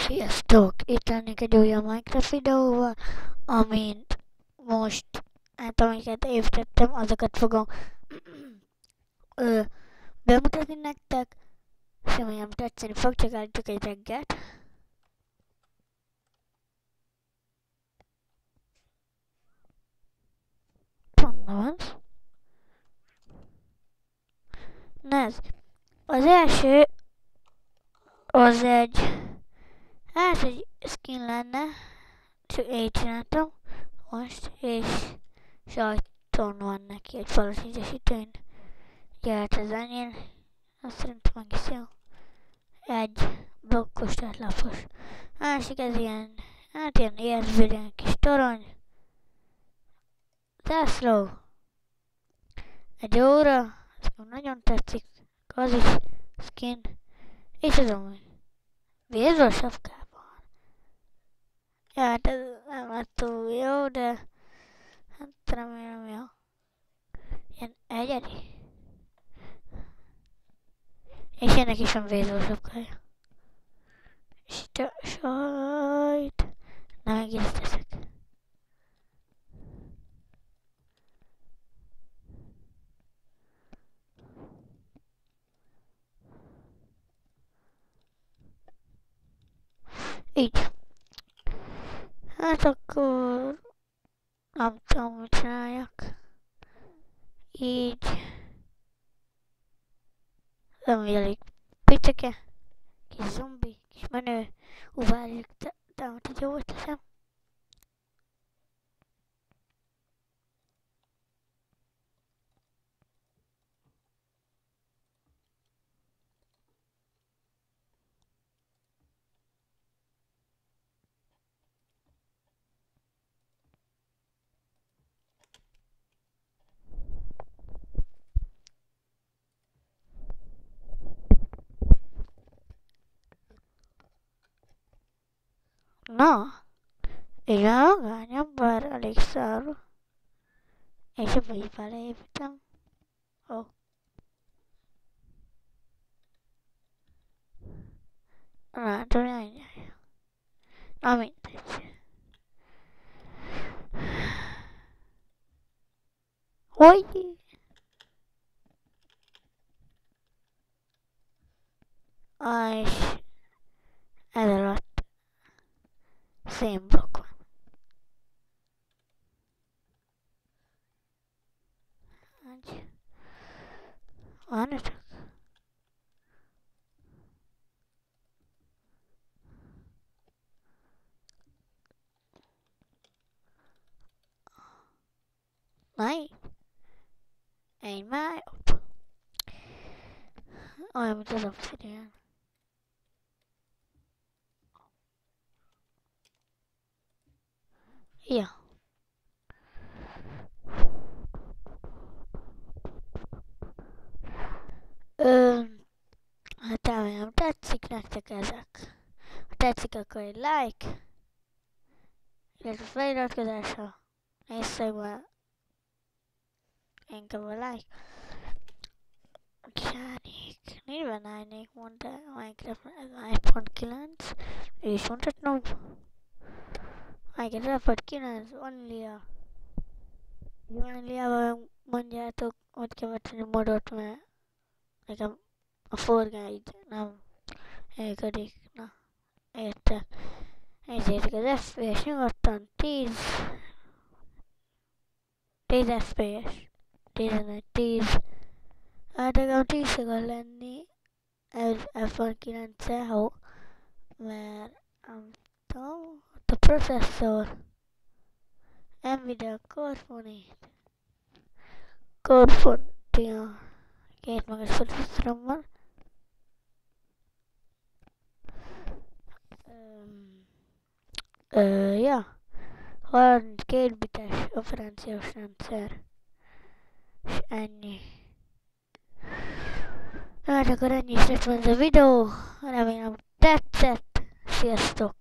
Sziasztok! Itt lennék egy olyan Minecraft videóval, amint most, hát amiket építettem, azokat fogom ö, bemutatni nektek. Remélem tetszeni fog, csak állítok egy reggelt. Honnan van? Nézd, az első, az egy skin lenne, csak így csináltam most, és sajton van neki egy falos ízesítőn. Jöhet az enyém, azt szerintem egész jó. Egy blokkos, tehát lapos. Másik ez ilyen, hát ilyen ilyen kis torony. Zászló. Egy óra, ez nagyon tetszik. Az is skin. És az amúgy. Baseball sapkában. Ja, hát ez nem lett túl jó, de hát remélem jó. Ilyen egyedi. És ennek is van baseball sapkája. És itt a sajt. Na, meg ezt teszek. Így. Hát akkor nem tudom, mit csináljak. Így. Nem elég picike. Kis zombi, kis menő. Várjuk, támat egy jót teszem. Na, így már magányom, bár elég szarú. És ebbe így beleépítem. Ó. Na, de mindjárt. Na, mindegy. Hogy? És ez alatt szénblokk van. Várjatok. Na így. Egy már jobb. Olyan, mint az obsidian. Ja. Hát remélem tetszik nektek ezek. Ha tetszik, akkor egy like, illetve feliratkozásra. Instagramon inkább a like. Kárnék. 44 mondta Minecraft 1.9. És mondhatnom. Minecraft 9 Vanilla. Vanillával mondjátok, ott kell vetni modot, mert nekem a forgály így nem működik. Na, értek. Nézzétek az FPS nyugodtan 10 FPS. 11, 10. Hát nekem 10 szokott lenni. Ez F9-e, mert nem tudom, ott a processzor. Nvidia Corfonia. Két magas processzorom van. Ja. 32 bites operációs rendszer. És ennyi. Hát akkor ennyi is lett volna ez a videó. Remélem tetszett. Sziasztok!